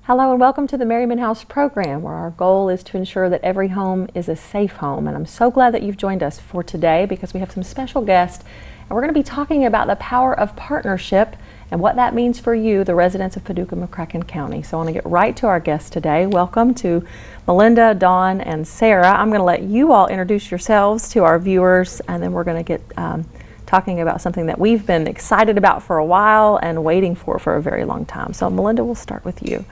Hello and welcome to the Merryman House program, where our goal is to ensure that every home is a safe home. And I'm so glad that you've joined us for today because we have some special guests and we're going to be talking about the power of partnership and what that means for you, the residents of Paducah, McCracken County. So I want to get right to our guests today. Welcome to Melinda, Dawn, and Sarah. I'm going to let you all introduce yourselves to our viewers, and then we're going to get talking about something that we've been excited about for a while and waiting for a very long time. So Melinda, we'll start with you.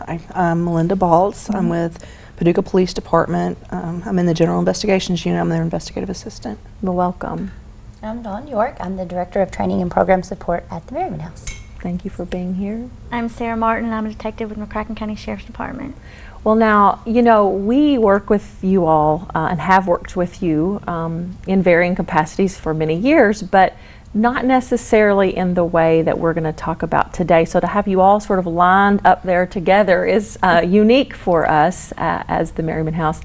Hi, I'm Melinda Baltz. I'm with Paducah Police Department. I'm in the General Investigations Unit. I'm their investigative assistant. Well, welcome. I'm Dawn York. I'm the Director of Training and Program Support at the Merryman House. Thank you for being here. I'm Sarah Martin. I'm a detective with McCracken County Sheriff's Department. Well, now, you know, we work with you all and have worked with you in varying capacities for many years, but not necessarily in the way that we're going to talk about today. So to have you all sort of lined up there together is unique for us as the Merryman House.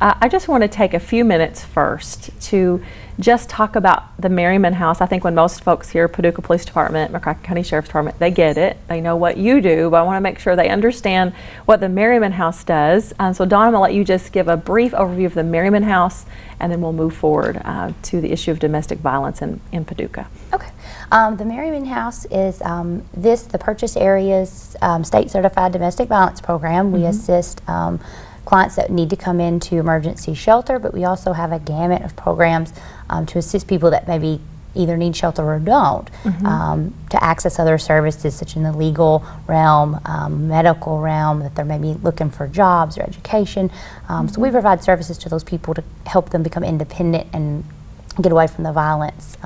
I just want to take a few minutes first to just talk about the Merryman House. I think when most folks hear Paducah Police Department, McCracken County Sheriff's Department, they get it. They know what you do, but I want to make sure they understand what the Merryman House does. So Dawn, I'm going to let you just give a brief overview of the Merryman House, and then we'll move forward to the issue of domestic violence in Paducah. Okay. The Merryman House is the Purchase Area's state certified domestic violence program. We assist clients that need to come into emergency shelter, but we also have a gamut of programs to assist people that maybe either need shelter or don't to access other services, such in the legal realm, medical realm, that they're maybe looking for jobs or education. So we provide services to those people to help them become independent and get away from the violence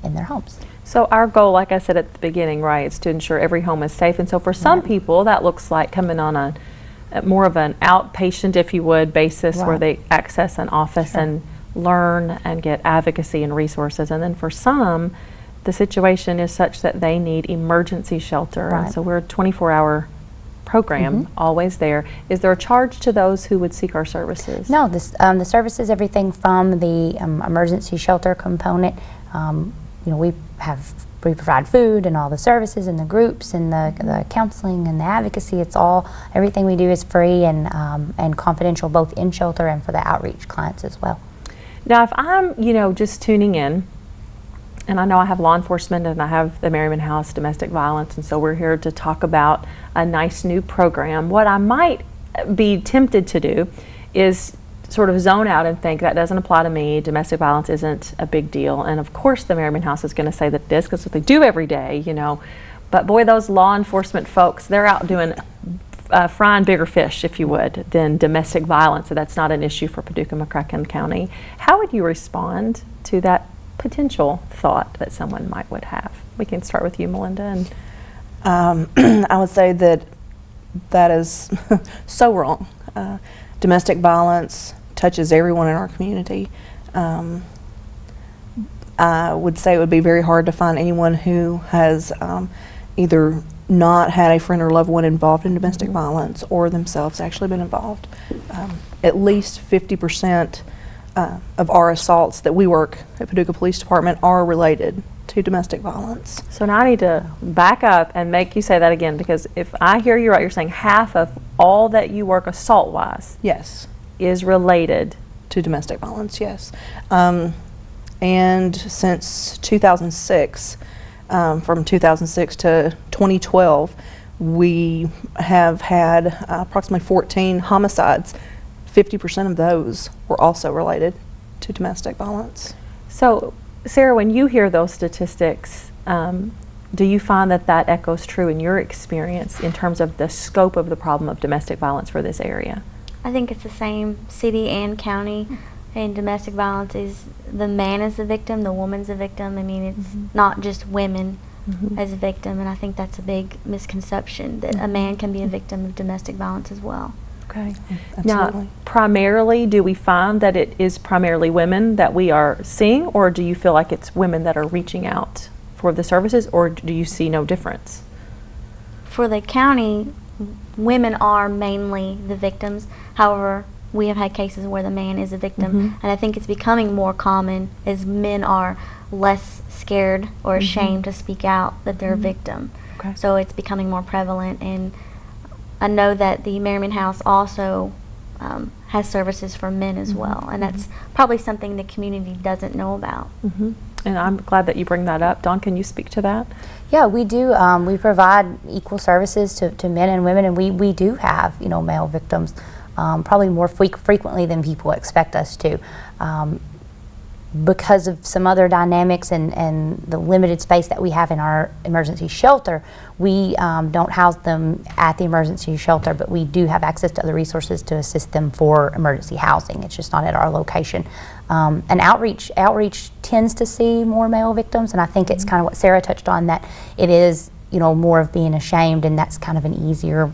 in their homes. So our goal, like I said at the beginning, right, is to ensure every home is safe. And so for some people, that looks like coming on a more of an outpatient, if you would, basis where they access an office and learn and get advocacy and resources. And then for some, the situation is such that they need emergency shelter. And so we're a 24-hour program, always there. Is there a charge to those who would seek our services? No, the services, everything from the emergency shelter component. You know, we provide food and all the services and the groups and the counseling and the advocacy. Everything we do is free and confidential, both in shelter and for the outreach clients as well. Now, if I'm, just tuning in, and I know I have law enforcement and I have the Merryman House domestic violence, and so we're here to talk about a nice new program. What I might be tempted to do is sort of zone out and think that doesn't apply to me. Domestic violence isn't a big deal. And of course the Merryman House is going to say that it is, because it's what they do every day, But boy, those law enforcement folks, they're out doing frying bigger fish, if you would, than domestic violence. So that's not an issue for Paducah, McCracken County. How would you respond to that potential thought that someone would have? We can start with you, Melinda. And I would say that is so wrong. Domestic violence touches everyone in our community. I would say it would be very hard to find anyone who has either not had a friend or loved one involved in domestic violence or themselves actually been involved. At least 50% of our assaults that we work at Paducah Police Department are related to domestic violence. So now I need to back up and make you say that again, because if I hear you right, you're saying half of all that you work assault-wise is related to domestic violence, yes. And since 2006, from 2006 to 2012, we have had approximately 14 homicides. 50% of those were also related to domestic violence. So, Sarah, when you hear those statistics, do you find that echoes true in your experience in terms of the scope of the problem of domestic violence for this area? I think it's the same city and county. And domestic violence is the man is the victim, the woman's the victim. I mean, it's not just women as a victim, and I think that's a big misconception, that a man can be a victim of domestic violence as well. Okay. Absolutely. Now, primarily, do we find that it is primarily women that we are seeing, or do you feel like it's women that are reaching out for the services, or do you see no difference? For the county, women are mainly the victims. However, we have had cases where the man is a victim, and I think it's becoming more common as men are less scared or ashamed to speak out that they're a victim. Okay. So it's becoming more prevalent, and I know that the Merryman House also has services for men as well, and that's probably something the community doesn't know about. And I'm glad that you bring that up. Dawn, can you speak to that? Yeah, we do. We provide equal services to men and women, and we do have, male victims, probably more frequently than people expect us to. Because of some other dynamics and the limited space that we have in our emergency shelter, we don't house them at the emergency shelter, but we do have access to other resources to assist them for emergency housing. It's just not at our location. And outreach tends to see more male victims, and I think it's kind of what Sarah touched on, that it is, more of being ashamed, and that's kind of an easier,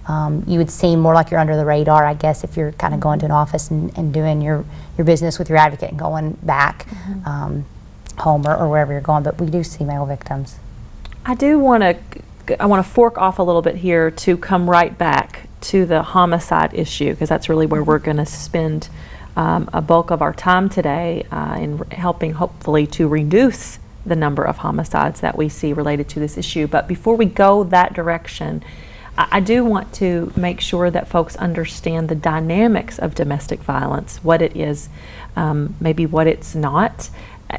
you would seem more like you're under the radar, I guess, if you're kind of going to an office and doing your business with your advocate and going back home or wherever you're going. But we do see male victims. I want to fork off a little bit here to come right back to the homicide issue, because that's really where we're going to spend a bulk of our time today in helping, hopefully, to reduce the number of homicides that we see related to this issue. But before we go that direction, I do want to make sure that folks understand the dynamics of domestic violence, what it is, maybe what it's not,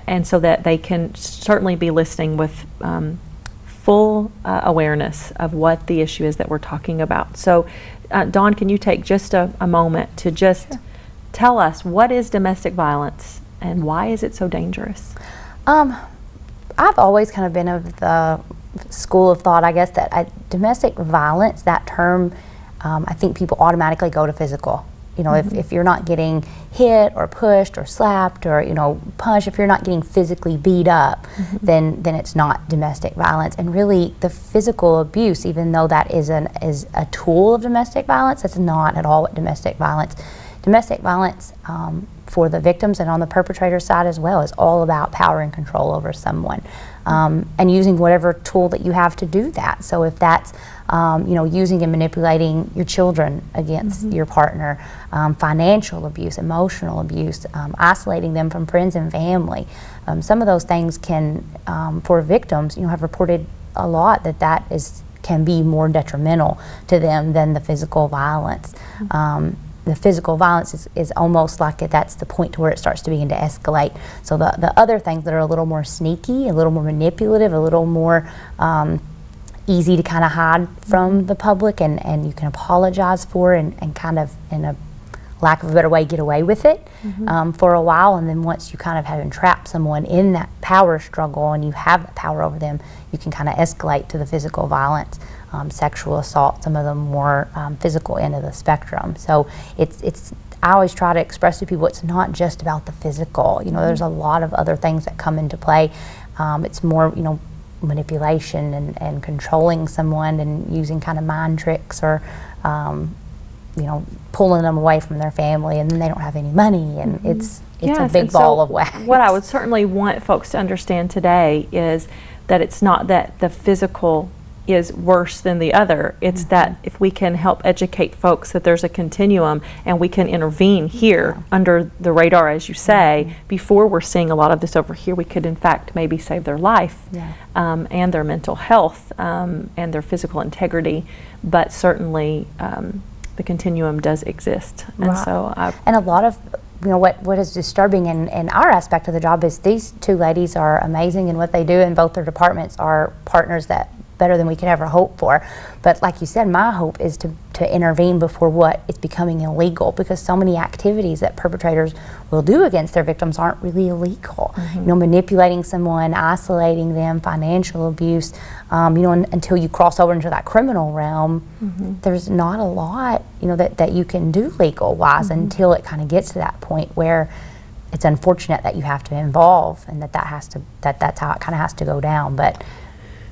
and so that they can certainly be listening with full awareness of what the issue is that we're talking about. So, Dawn, can you take just a moment to just tell us what is domestic violence and why is it so dangerous? I've always kind of been of the school of thought, I guess, that domestic violence, that term, I think people automatically go to physical. If you're not getting hit or pushed or slapped or punched, if you're not getting physically beat up, then it's not domestic violence. And really, the physical abuse, even though that is a tool of domestic violence, that's not at all what domestic violence. Domestic violence, for the victims and on the perpetrator side as well, is all about power and control over someone, and using whatever tool that you have to do that. So if that's using and manipulating your children against your partner, financial abuse, emotional abuse, isolating them from friends and family, some of those things can, for victims, have reported a lot that can be more detrimental to them than the physical violence. The physical violence is almost like that's the point to where it starts to begin to escalate. So the other things that are a little more sneaky, a little more manipulative, a little more easy to kind of hide from the public and you can apologize for and kind of, in a lack of a better way, get away with it for a while. And then once you kind of have entrapped someone in that power struggle and you have that power over them, you can kind of escalate to the physical violence. Sexual assault, some of the more physical end of the spectrum. So I always try to express to people, it's not just about the physical. There's a lot of other things that come into play. It's more, manipulation and controlling someone and using kind of mind tricks or, pulling them away from their family, and then they don't have any money, and it's a big ball of wax. What I would certainly want folks to understand today is that it's not that the physical is worse than the other. It's that if we can help educate folks that there's a continuum and we can intervene here under the radar, as you say, before we're seeing a lot of this over here, we could in fact maybe save their life and their mental health and their physical integrity. But certainly the continuum does exist. And so and a lot of what is disturbing in our aspect of the job is these two ladies are amazing in what they do, and both their departments are partners that better than we could ever hope for. But like you said, my hope is to intervene before what is becoming illegal, because so many activities that perpetrators will do against their victims aren't really illegal. Manipulating someone, isolating them, financial abuse, until you cross over into that criminal realm, there's not a lot, that you can do legal-wise until it kind of gets to that point where it's unfortunate that you have to involve and that's how it kind of has to go down. But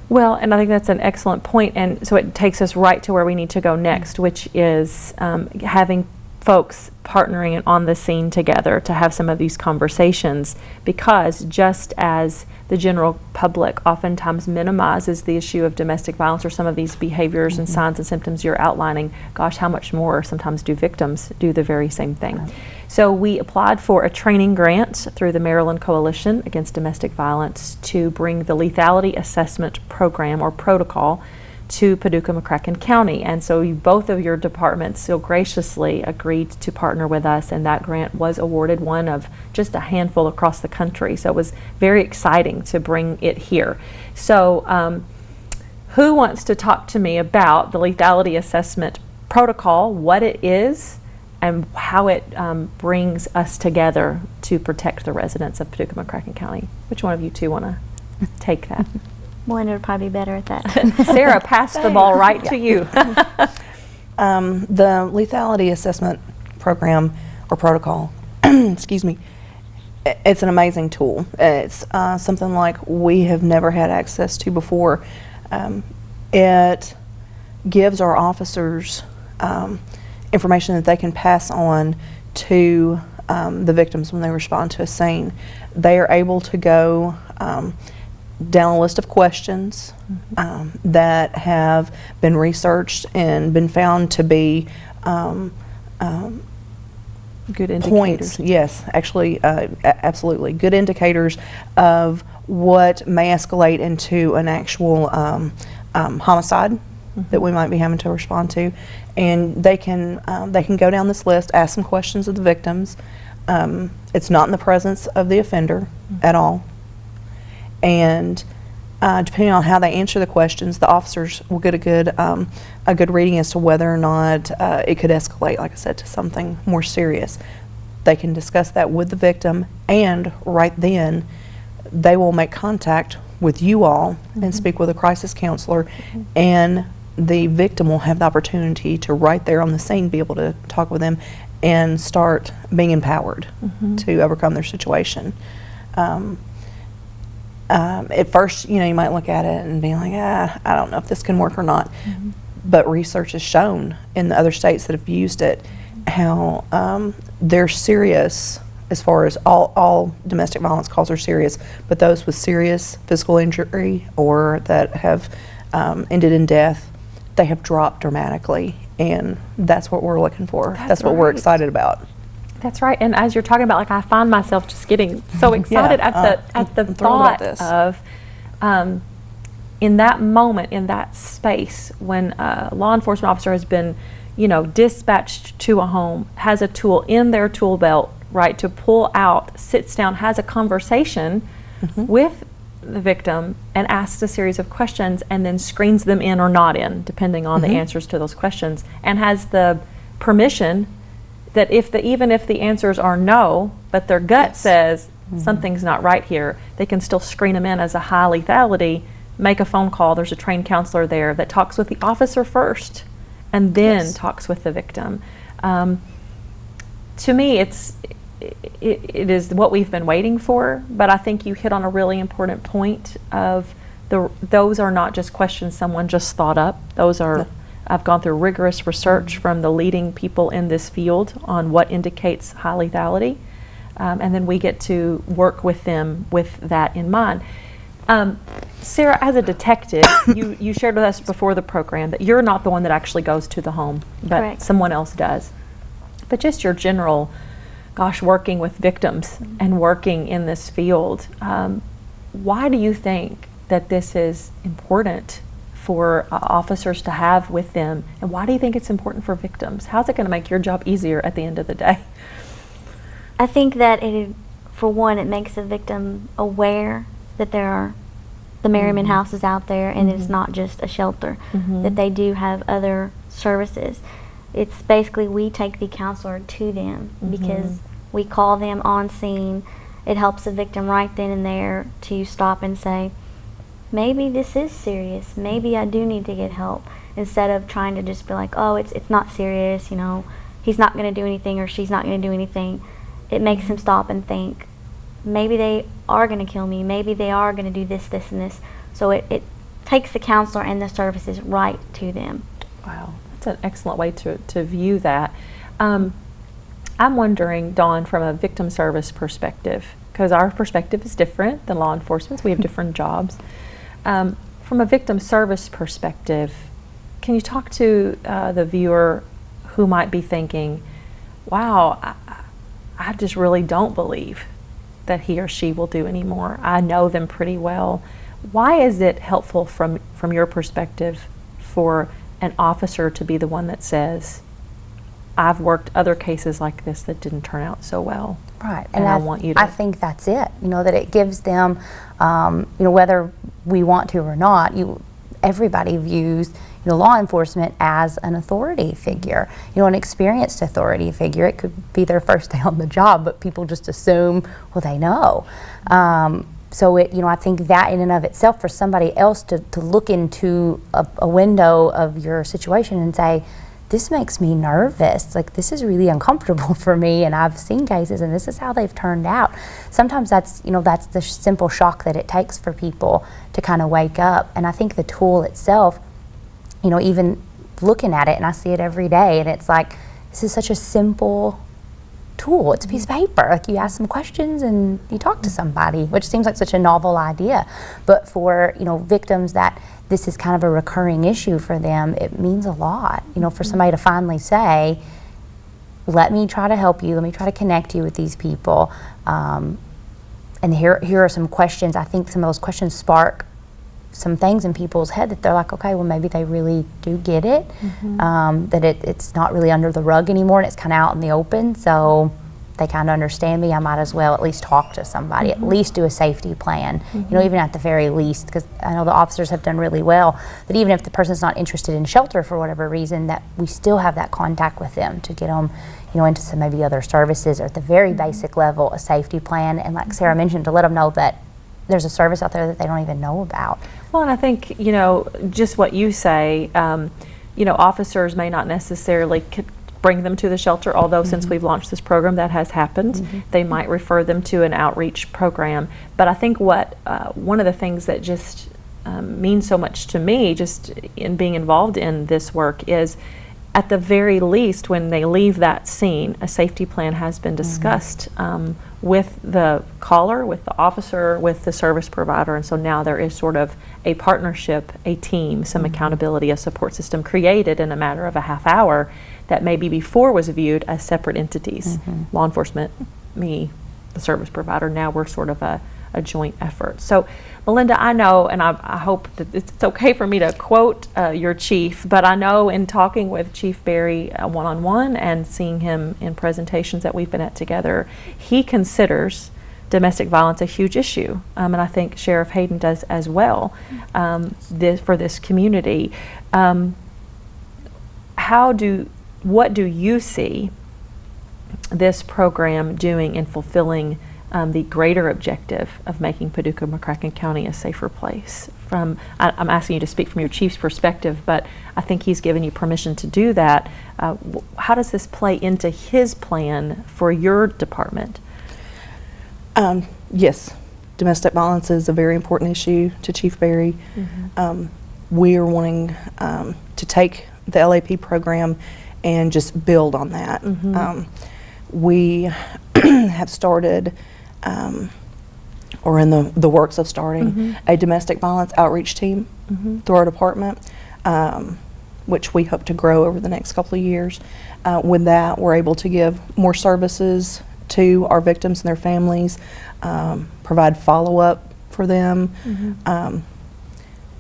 well, and I think that's an excellent point, and so it takes us right to where we need to go next, which is having folks partnering on the scene together to have some of these conversations, because just as the general public oftentimes minimizes the issue of domestic violence or some of these behaviors and signs and symptoms you're outlining, gosh, how much more sometimes do victims do the very same thing. So we applied for a training grant through the Maryland Coalition Against Domestic Violence to bring the Lethality Assessment Program or protocol to Paducah, McCracken County. And so both of your departments so graciously agreed to partner with us, and that grant was awarded one of just a handful across the country. So it was very exciting to bring it here. So who wants to talk to me about the Lethality Assessment Protocol, what it is, and how it brings us together to protect the residents of Paducah, McCracken County? Which one of you two want to take that? Melinda would probably be better at that. Sarah, pass the ball right to you. The Lethality Assessment Program or Protocol, excuse me, it's an amazing tool. It's something like we have never had access to before. It gives our officers information that they can pass on to the victims when they respond to a scene. They are able to go down a list of questions that have been researched and been found to be Good indicators. points. Yes, actually, absolutely. Good indicators of what may escalate into an actual homicide that we might be having to respond to. And they can go down this list, ask some questions of the victims. It's not in the presence of the offender at all. And depending on how they answer the questions, the officers will get a good reading as to whether or not it could escalate, like I said, to something more serious. They can discuss that with the victim, and right then they will make contact with you all and speak with a crisis counselor, and the victim will have the opportunity to right there on the scene be able to talk with them and start being empowered to overcome their situation. At first, you might look at it and be like, I don't know if this can work or not. But research has shown in the other states that have used it how they're serious as far as all domestic violence calls are serious, but those with serious physical injury or that have ended in death, they have dropped dramatically, and that's what we're looking for. That's what we're excited about. That's right. And as you're talking about, like, I find myself just getting so excited at the thought of in that moment, in that space, when a law enforcement officer has been, dispatched to a home, has a tool in their tool belt, right, to pull out, sits down, has a conversation with the victim and asks a series of questions and then screens them in or not in, depending on the answers to those questions, and has the permission that even if the answers are no, but their gut says something's not right here, they can still screen them in as a high lethality, make a phone call. There's a trained counselor there that talks with the officer first and then talks with the victim. To me, it is what we've been waiting for, but I think you hit on a really important point of those are not just questions someone just thought up. Those are I've gone through rigorous research from the leading people in this field on what indicates high lethality, and then we get to work with them with that in mind. Sarah, as a detective, you shared with us before the program that you're not the one that actually goes to the home, but Correct. Someone else does. But just your general, working with victims and working in this field, why do you think that this is important for officers to have with them, and why do you think it's important for victims? How's it going to make your job easier at the end of the day? I think that for one, it makes the victim aware that the Merryman House is out there, and it's not just a shelter, that they do have other services. It's basically we take the counselor to them because we call them on scene. It helps the victim right then and there to stop and say, maybe this is serious. Maybe I do need to get help, instead of trying to just be like, oh, it's not serious, he's not going to do anything or she's not going to do anything. It makes them stop and think, maybe they are going to kill me. Maybe they are going to do this, this, and this. So it takes the counselor and the services right to them. Wow, that's an excellent way to view that. I'm wondering, Dawn, from a victim service perspective, because our perspective is different than law enforcement's. We have different jobs. From a victim service perspective, can you talk to the viewer who might be thinking, wow, I just really don't believe that he or she will do anymore. I know them pretty well. Why is it helpful from your perspective for an officer to be the one that says, I've worked other cases like this that didn't turn out so well. Right, and I want you to. I think that's it. That it gives them, whether we want to or not, everybody views law enforcement as an authority figure, an experienced authority figure. It could be their first day on the job, but people just assume, well, they know. So I think that in and of itself, for somebody else to look into a window of your situation and say, this makes me nervous, like this is really uncomfortable for me, and I've seen cases and this is how they've turned out. Sometimes that's that's the simple shock that it takes for people to kind of wake up. And I think the tool itself, even looking at it, and I see it every day, and it's like, this is such a simple tool. It's a piece of paper. Like, you ask some questions and you talk to somebody, which seems like such a novel idea. But for victims that this is kind of a recurring issue for them, it means a lot. For somebody to finally say, let me try to help you, let me try to connect you with these people. And here are some questions. I think some of those questions spark some things in people's head that they're like, okay, well, maybe they really do get it. That it's not really under the rug anymore, and it's kind of out in the open, so they kind of understand me. I might as well at least talk to somebody, at least do a safety plan, even at the very least, because I know the officers have done really well, that even if the person's not interested in shelter for whatever reason, that we still have that contact with them to get them into some maybe other services, or at the very basic level, a safety plan, and like Sarah mentioned, to let them know that there's a service out there that they don't even know about. Well, and I think, just what you say, officers may not necessarily bring them to the shelter, although since we've launched this program, that has happened. They might refer them to an outreach program. But I think one of the things that just means so much to me, just in being involved in this work, is at the very least, when they leave that scene, a safety plan has been discussed with the caller, with the officer, with the service provider, and so now there is sort of a partnership, a team, some accountability, a support system created in a matter of a half hour that maybe before was viewed as separate entities. Law enforcement, me, the service provider, now we're sort of a joint effort. So, Melinda, I know, and I hope that it's okay for me to quote your chief, but I know in talking with Chief Berry one-on-one and seeing him in presentations that we've been at together, he considers domestic violence a huge issue, and I think Sheriff Hayden does as well, for this community. What do you see this program doing in fulfilling the greater objective of making Paducah McCracken County a safer place? I'm asking you to speak from your chief's perspective, but I think he's given you permission to do that. How does this play into his plan for your department? Yes, domestic violence is a very important issue to Chief Berry. We are wanting to take the LAP program and just build on that. We have started, or in the works of starting, a domestic violence outreach team through our department, which we hope to grow over the next couple of years. With that, we're able to give more services to our victims and their families, provide follow-up for them.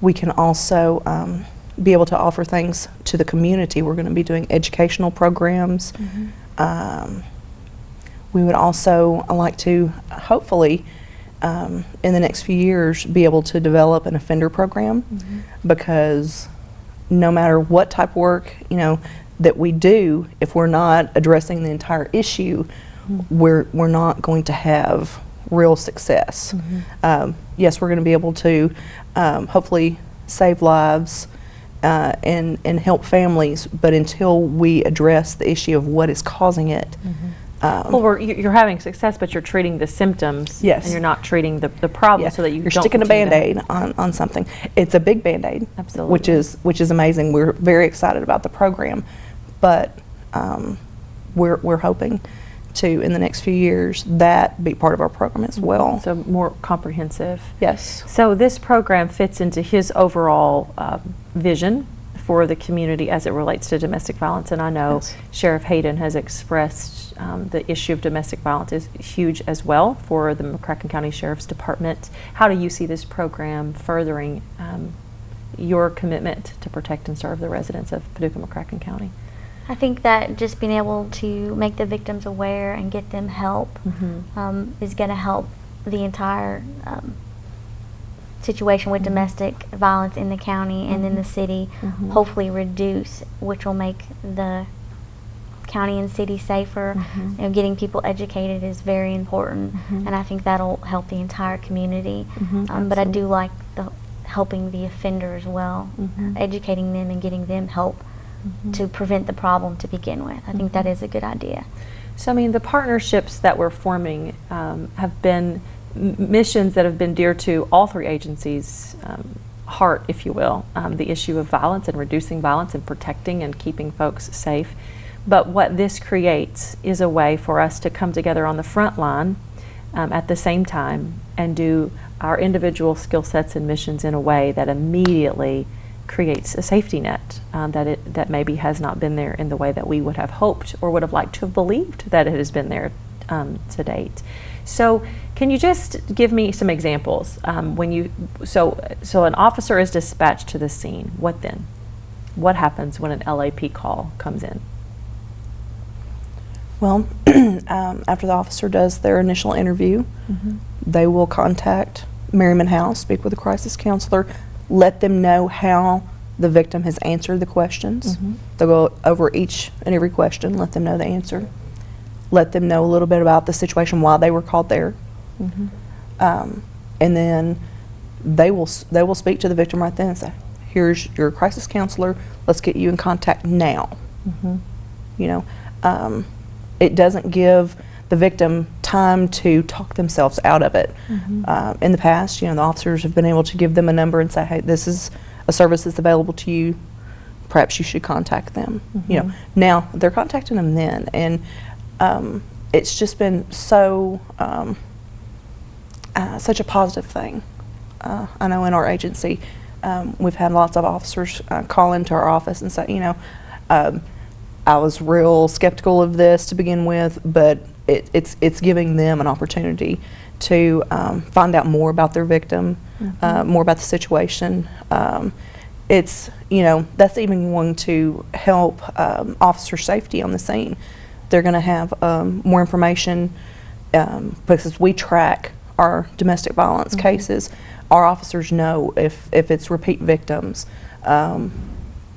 We can also be able to offer things to the community. We're going to be doing educational programs. We would also like to, hopefully, in the next few years, be able to develop an offender program, because no matter what type of work that we do, if we're not addressing the entire issue, we're not going to have real success. Yes, we're going to be able to hopefully save lives and help families, but until we address the issue of what is causing it. Well, you're having success, but you're treating the symptoms, and you're not treating the problem, so that you're sticking a Band-Aid on something. It's a big Band-Aid, absolutely, which is amazing. We're very excited about the program, but we're hoping to, in the next few years, that be part of our program as well. So more comprehensive. Yes. So this program fits into his overall vision for the community as it relates to domestic violence, and I know Sheriff Hayden has expressed the issue of domestic violence is huge as well for the McCracken County Sheriff's Department. How do you see this program furthering your commitment to protect and serve the residents of Paducah, McCracken County? I think that just being able to make the victims aware and get them help is going to help the entire situation with domestic violence in the county and in the city, hopefully reduce, which will make the county and city safer. You know, getting people educated is very important, and I think that'll help the entire community. But I do like helping the offender as well, educating them and getting them help to prevent the problem to begin with. I think that is a good idea. So, I mean, the partnerships that we're forming have been missions that have been dear to all three agencies' heart, if you will, the issue of violence and reducing violence and protecting and keeping folks safe. But what this creates is a way for us to come together on the front line at the same time and do our individual skill sets and missions in a way that immediately creates a safety net that maybe has not been there in the way that we would have hoped or would have liked to have believed that it has been there to date. So can you just give me some examples? So an officer is dispatched to the scene. What then? What happens when an LAP call comes in? Well, after the officer does their initial interview, they will contact Merryman House, speak with a crisis counselor, let them know how the victim has answered the questions. They'll go over each and every question, let them know the answer, let them know a little bit about the situation while they were called there, and then they will speak to the victim right then and say, "Here's your crisis counselor. Let's get you in contact now." You know, it doesn't give the victim time to talk themselves out of it. In the past, you know, the officers have been able to give them a number and say, "Hey, this is a service that's available to you. Perhaps you should contact them." You know, now they're contacting them then, and it's just been so such a positive thing. I know in our agency, we've had lots of officers call into our office and say, you know, I was real skeptical of this to begin with, but it's giving them an opportunity to find out more about their victim, more about the situation. It's, you know, that's even going to help officer safety on the scene. They're going to have more information because we track our domestic violence cases. Our officers know if it's repeat victims,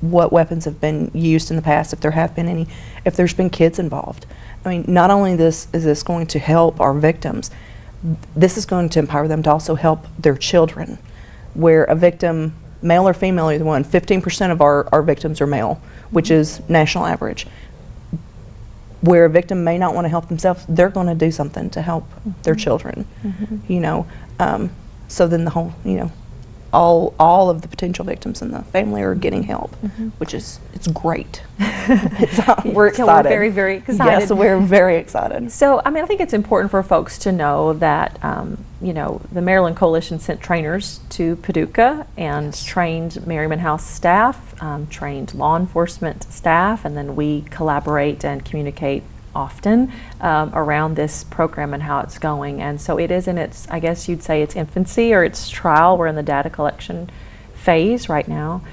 what weapons have been used in the past, if there have been any, if there's been kids involved. I mean, not only is this going to help our victims, this is going to empower them to also help their children. Where a victim, male or female, either one, 15% of our victims are male, which is national average. Where a victim may not want to help themselves, they're going to do something to help their children. You know, so then the whole, you know, all of the potential victims in the family are getting help, which is, it's great. We're excited. We're very, very excited. Yes, we're very excited. So, I mean, I think it's important for folks to know that, you know, the Maryland Coalition sent trainers to Paducah and trained Merryman House staff, trained law enforcement staff, and then we collaborate and communicate often around this program and how it's going. And so it is in its, I guess you'd say, its infancy or its trial. We're in the data collection phase right now.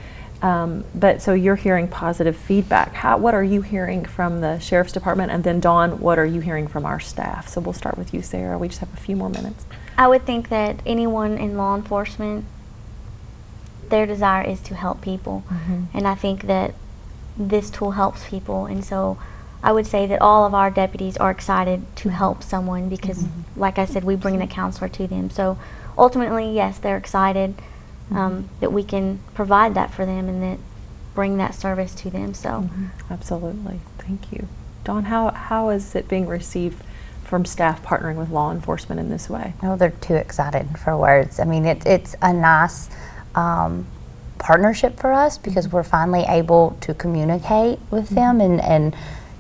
But so you're hearing positive feedback. What are you hearing from the Sheriff's Department? And then Dawn, what are you hearing from our staff? So we'll start with you, Sarah. We just have a few more minutes. I would think that anyone in law enforcement, their desire is to help people. And I think that this tool helps people. And so I would say that all of our deputies are excited to help someone because, like I said, we bring the counselor to them. So ultimately, yes, they're excited that we can provide that for them and that bring that service to them. So absolutely, thank you. Dawn, how is it being received from staff partnering with law enforcement in this way? Oh, they're too excited for words. I mean, it's a nice partnership for us because we're finally able to communicate with them and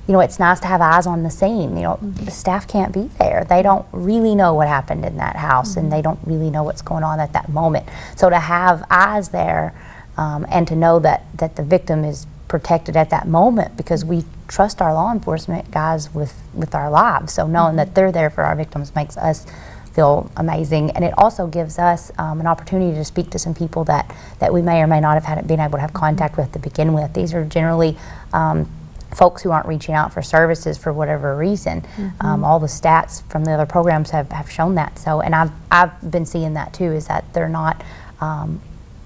you know, it's nice to have eyes on the scene. You know, the staff can't be there. They don't really know what happened in that house and they don't really know what's going on at that moment. So to have eyes there and to know that the victim is protected at that moment because we trust our law enforcement guys with our lives. So knowing that they're there for our victims makes us feel amazing. And it also gives us an opportunity to speak to some people that we may or may not have been able to have contact with to begin with. These are generally folks who aren't reaching out for services for whatever reason. All the stats from the other programs have shown that. So, and I've been seeing that too, is that they're not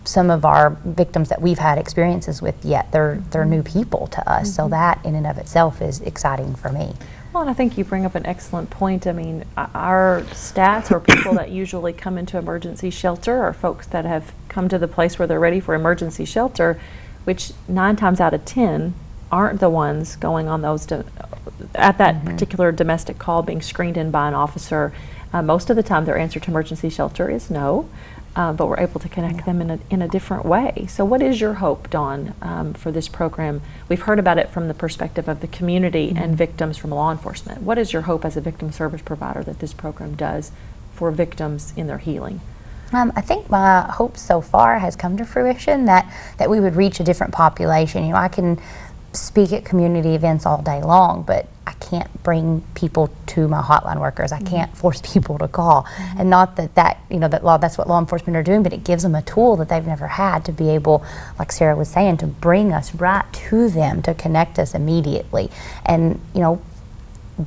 some of our victims that we've had experiences with yet. They're new people to us. So that in and of itself is exciting for me. Well, and I think you bring up an excellent point. I mean, our stats, or people that usually come into emergency shelter, are folks that have come to the place where they're ready for emergency shelter, which 9 times out of 10 aren't the ones going on those at that particular domestic call, being screened in by an officer. Most of the time their answer to emergency shelter is no, but we're able to connect them in a different way. So what is your hope, Dawn, for this program? We've heard about it from the perspective of the community and victims from law enforcement. What is your hope as a victim service provider that this program does for victims in their healing? I think my hope so far has come to fruition, that we would reach a different population. You know, I can speak at community events all day long, but I can't bring people to my hotline workers. I can't force people to call. And not that that's what law enforcement are doing, but it gives them a tool that they've never had to be able, like Sarah was saying, to bring us right to them, to connect us immediately. And, you know,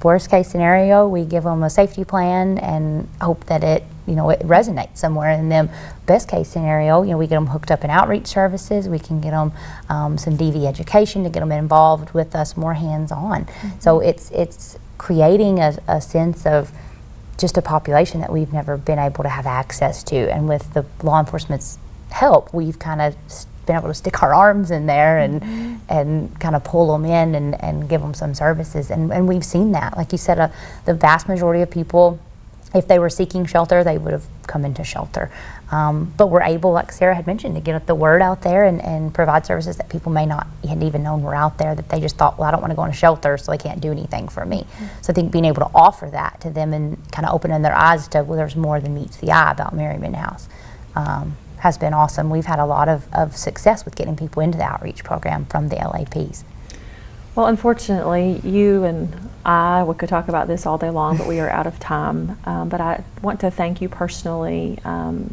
worst case scenario, we give them a safety plan and hope that it resonates somewhere in them. Best case scenario, we get them hooked up in outreach services. We can get them some DV education to get them involved with us more hands-on. So it's creating a sense of just a population that we've never been able to have access to. And with the law enforcement's help, we've kind of been able to stick our arms in there and kind of pull them in and give them some services. And we've seen that. Like you said, the vast majority of people, if they were seeking shelter, they would have come into shelter. But we're able, like Sarah had mentioned, to get the word out there and provide services that people may not had even known were out there, that they just thought, well, I don't want to go in a shelter, so they can't do anything for me. So I think being able to offer that to them and kind of opening their eyes to, well, there's more than meets the eye about Merryman House has been awesome. We've had a lot of success with getting people into the outreach program from the LAPs. Well, unfortunately, you and we could talk about this all day long, but we are out of time. But I want to thank you personally,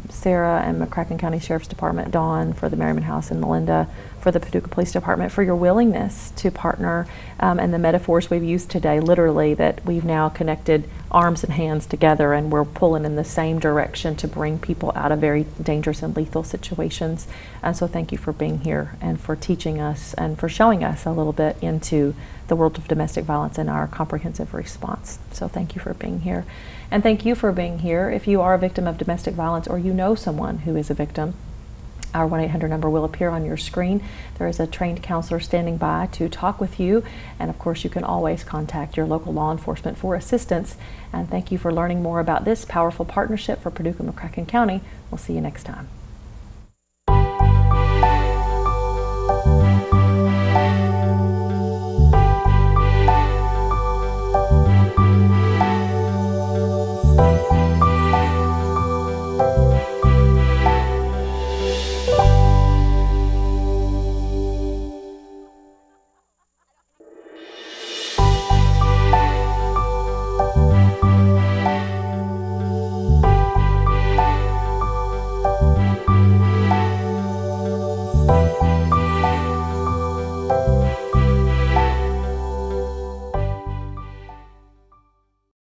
Sarah and McCracken County Sheriff's Department, Dawn for the Merryman House, and Melinda for the Paducah Police Department, for your willingness to partner, and the metaphors we've used today, literally, that we've now connected arms and hands together and we're pulling in the same direction to bring people out of very dangerous and lethal situations. And so thank you for being here and for teaching us and for showing us a little bit into the world of domestic violence and our comprehensive response. So thank you for being here. And thank you for being here. If you are a victim of domestic violence or you know someone who is a victim, our 1-800 number will appear on your screen. There is a trained counselor standing by to talk with you. And of course, you can always contact your local law enforcement for assistance. And thank you for learning more about this powerful partnership for Paducah-McCracken County. We'll see you next time.